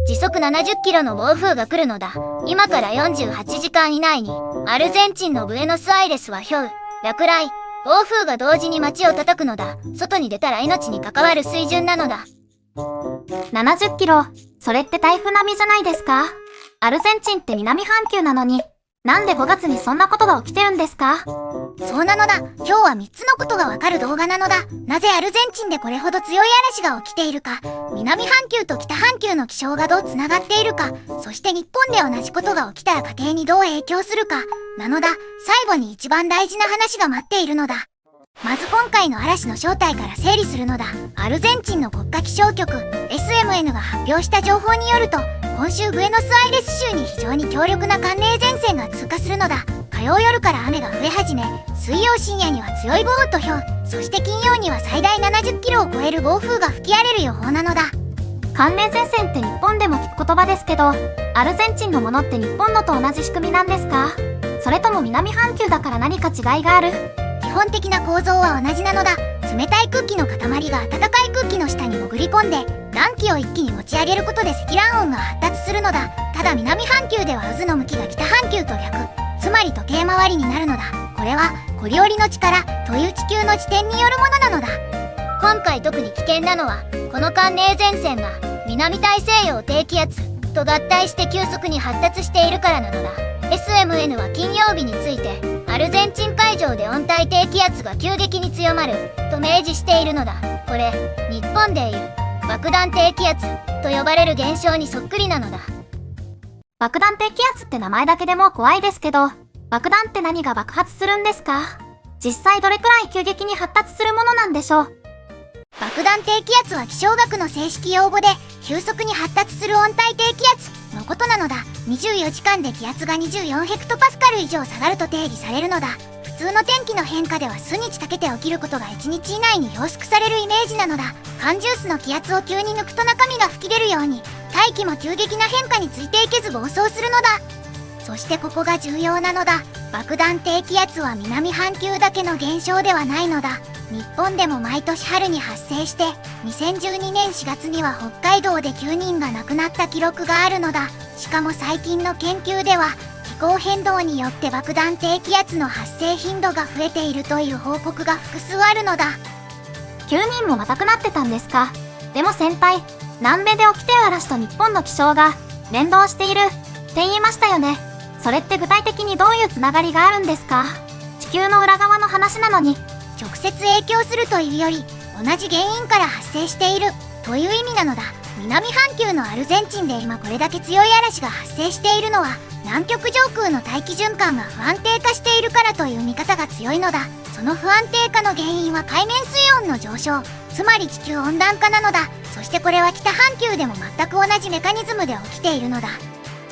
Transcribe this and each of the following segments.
時速70キロの暴風が来るのだ。今から48時間以内に、アルゼンチンのブエノスアイレスは落雷、暴風が同時に街を叩くのだ。外に出たら命に関わる水準なのだ。70キロ、それって台風並みじゃないですか？アルゼンチンって南半球なのに、なんで5月にそんなことが起きてるんですか？そうなのだ。今日は3つのことがわかる動画なのだ。なぜアルゼンチンでこれほど強い嵐が起きているか、南半球と北半球の気象がどうつながっているか、そして日本で同じことが起きたら家庭にどう影響するか、なのだ。最後に一番大事な話が待っているのだ。まず今回の嵐の正体から整理するのだ。アルゼンチンの国家気象局 SMN が発表した情報によると、今週ブエノスアイレス州に非常に強力な寒冷前線が通過するのだ。火曜夜から雨が降り始め、水曜深夜には強い豪雨とひょう、そして金曜には最大70キロを超える暴風が吹き荒れる予報なのだ。寒冷前線って日本でも聞く言葉ですけど、アルゼンチンのものって日本のと同じ仕組みなんですか？それとも南半球だから何か違いがある？基本的な構造は同じなのだ。冷たい空気の塊が暖かい空気の下に潜り込んで、暖気を一気に持ち上げることで積乱雲が発達するのだ。ただ南半球では渦の向きが北半球と逆、つまり時計回りになるのだ。これはコリオリの力という地球の自転によるものなのだ。今回特に危険なのは、この寒冷前線が南大西洋低気圧と合体して急速に発達しているからなのだ。SMN は金曜日について、アルゼンチン海上で温帯低気圧が急激に強まると明示しているのだ。これ、日本でいう爆弾低気圧と呼ばれる現象にそっくりなのだ。爆弾低気圧って名前だけでも怖いですけど、爆弾って何が爆発するんですか？実際どれくらい急激に発達するものなんでしょう？爆弾低気圧は気象学の正式用語で、急速に発達する温帯低気圧のことなのだ。24時間で気圧が24ヘクトパスカル以上下がると定義されるのだ。普通の天気の変化では数日かけて起きることが1日以内に凝縮されるイメージなのだ。缶ジュースの気圧を急に抜くと中身が吹き出るように、大気も急激な変化についていけず暴走するのだ。そしてここが重要なのだ。爆弾低気圧は南半球だけの現象ではないのだ。日本でも毎年春に発生して、2012年4月には北海道で9人が亡くなった記録があるのだ。しかも最近の研究では、気候変動によって爆弾低気圧の発生頻度が増えているという報告が複数あるのだ。9人もまたくなってたんですか？でも先輩、南米で起きてる嵐と日本の気象が連動しているって言いましたよね。それって具体的にどういうつながりがあるんですか？地球の裏側の話なのに。直接影響するというより、同じ原因から発生しているという意味なのだ。南半球のアルゼンチンで今これだけ強い嵐が発生しているのは、南極上空の大気循環が不安定化しているからという見方が強いのだ。その不安定化の原因は海面水温の上昇、つまり地球温暖化なのだ。そしてこれは北半球でも全く同じメカニズムで起きているのだ。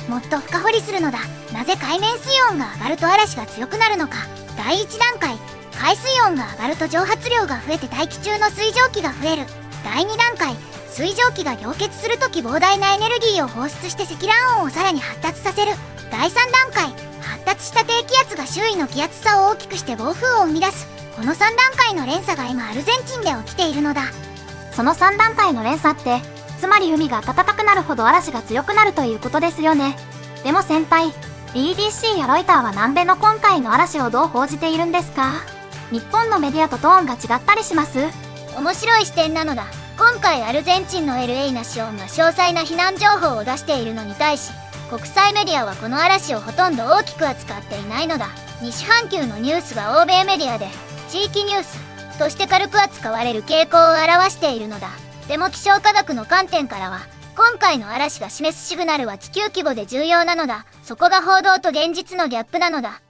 もっと深掘りするのだ。なぜ海面水温が上がると嵐が強くなるのか。第1段階、海水温が上がると蒸発量が増えて大気中の水蒸気が増える。第2段階、水蒸気が凝結するとき膨大なエネルギーを放出して積乱雲をさらに発達させる。第3段階、発達した低気圧が周囲の気圧差を大きくして暴風を生み出す。この3段階の連鎖が今アルゼンチンで起きているのだ。その3段階の連鎖って、つまり海が暖かくなるほど嵐が強くなるということですよね。でも先輩、BBC やロイターは南米の今回の嵐をどう報じているんですか？日本のメディアとトーンが違ったりします？面白い視点なのだ。今回アルゼンチンの LA ナシオンが詳細な避難情報を出しているのに対し、国際メディアはこの嵐をほとんど大きく扱っていないのだ。西半球のニュースが欧米メディアで地域ニュースとして軽く扱われる傾向を表しているのだ。でも気象科学の観点からは、今回の嵐が示すシグナルは地球規模で重要なのだ。そこが報道と現実のギャップなのだ。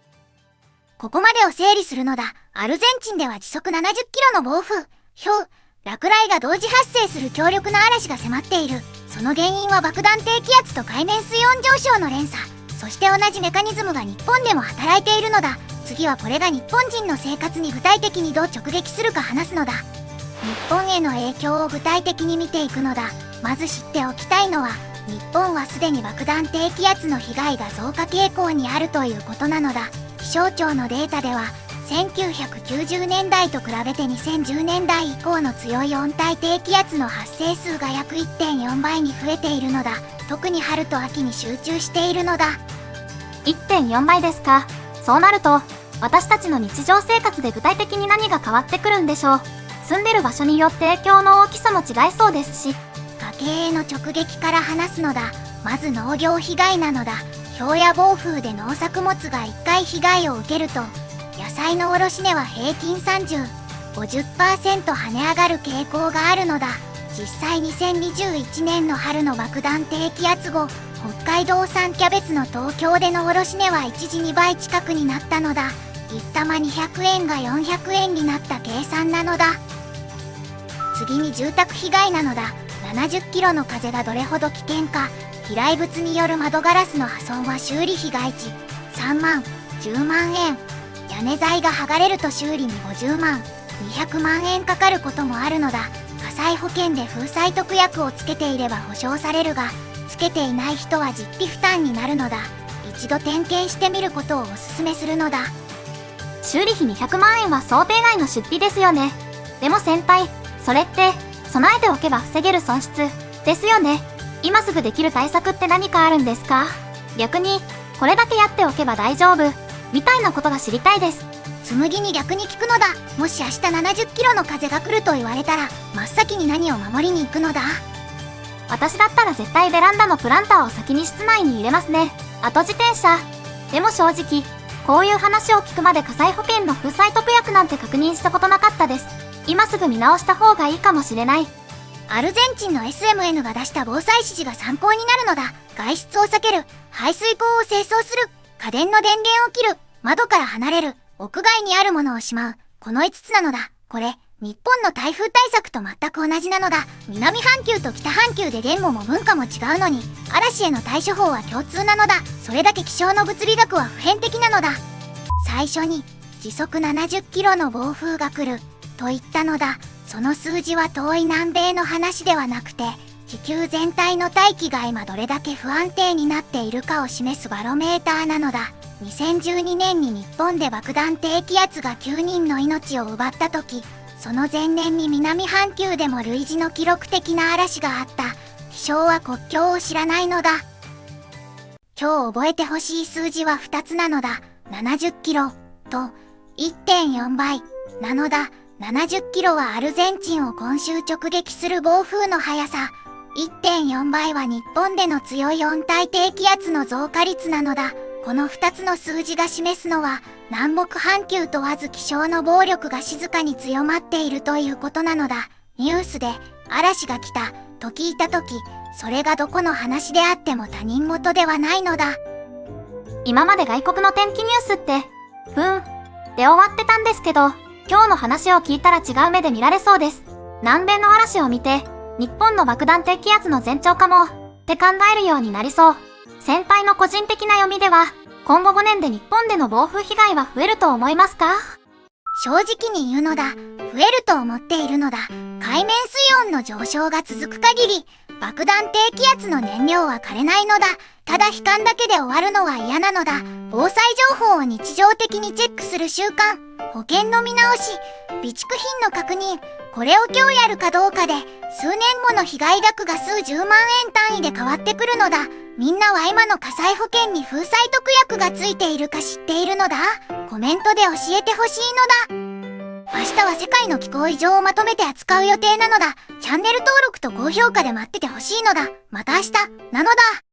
ここまでを整理するのだ。アルゼンチンでは時速70キロの暴風、ひょう、落雷が同時発生する強力な嵐が迫っている。その原因は爆弾低気圧と海面水温上昇の連鎖。そして同じメカニズムが日本でも働いているのだ。次はこれが日本人の生活に具体的にどう直撃するか話すのだ。日本への影響を具体的に見ていくのだ。まず知っておきたいのは、日本はすでに爆弾低気圧の被害が増加傾向にあるということなのだ。気象庁のデータでは、1990年代と比べて2010年代以降の強い温帯低気圧の発生数が約 1.4 倍に増えているのだ。特に春と秋に集中しているのだ。1.4 倍ですか。そうなると、私たちの日常生活で具体的に何が変わってくるんでしょう。住んでる場所によって影響の大きさも違いそうですし。家計への直撃から話すのだ。まず農業被害なのだ。氷や暴風で農作物が1回被害を受けると、野菜の卸値は平均30、50% 跳ね上がる傾向があるのだ。実際2021年の春の爆弾低気圧後、北海道産キャベツの東京での卸値は一時2倍近くになったのだ。1玉200円が400円になった計算なのだ。次に住宅被害なのだ。70キロの風がどれほど危険か。飛来物による窓ガラスの破損は修理被害値3万、10万円。屋根材が剥がれると修理に50万、200万円かかることもあるのだ。火災保険で風災特約をつけていれば保証されるが、つけていない人は実費負担になるのだ。一度点検してみることをお勧めするのだ。修理費200万円は想定外の出費ですよね。でも先輩、それって備えておけば防げる損失ですよね。今すぐできる対策って何かあるんですか？逆にこれだけやっておけば大丈夫みたいなことが知りたいです。紬に逆に聞くのだ。もし明日70キロの風が来ると言われたら、真っ先に何を守りに行くのだ？私だったら絶対ベランダのプランターを先に室内に入れますね。あと自転車。でも正直、こういう話を聞くまで火災保険の風災特約なんて確認したことなかったです。今すぐ見直した方がいいかもしれない。アルゼンチンの SMN が出した防災指示が参考になるのだ。外出を避ける、排水口を清掃する、家電の電源を切る、窓から離れる、屋外にあるものをしまう。この5つなのだ。これ、日本の台風対策と全く同じなのだ。南半球と北半球で言語も文化も違うのに、嵐への対処法は共通なのだ。それだけ気象の物理学は普遍的なのだ。最初に、時速70キロの暴風が来る、と言ったのだ。その数字は遠い南米の話ではなくて、地球全体の大気が今どれだけ不安定になっているかを示すバロメーターなのだ。2012年に日本で爆弾低気圧が9人の命を奪った時、その前年に南半球でも類似の記録的な嵐があった。気象は国境を知らないのだ。今日覚えてほしい数字は2つなのだ。70キロと 1.4 倍なのだ。70キロはアルゼンチンを今週直撃する暴風の速さ。1.4 倍は日本での強い温帯低気圧の増加率なのだ。この2つの数字が示すのは、南北半球問わず気象の暴力が静かに強まっているということなのだ。ニュースで嵐が来たと聞いたとき、それがどこの話であっても他人事ではないのだ。今まで外国の天気ニュースって、で終わってたんですけど、今日の話を聞いたら違う目で見られそうです。南米の嵐を見て、日本の爆弾低気圧の前兆かも、って考えるようになりそう。先輩の個人的な読みでは、今後5年で日本での暴風被害は増えると思いますか？正直に言うのだ。増えると思っているのだ。海面水温の上昇が続く限り、爆弾低気圧の燃料は枯れないのだ。ただ悲観だけで終わるのは嫌なのだ。防災情報を日常的にチェックする習慣、保険の見直し、備蓄品の確認、これを今日やるかどうかで、数年後の被害額が数十万円単位で変わってくるのだ。みんなは今の火災保険に風災特約がついているか知っているのだ？コメントで教えてほしいのだ。明日は世界の気候異常をまとめて扱う予定なのだ。チャンネル登録と高評価で待っててほしいのだ。また明日、なのだ。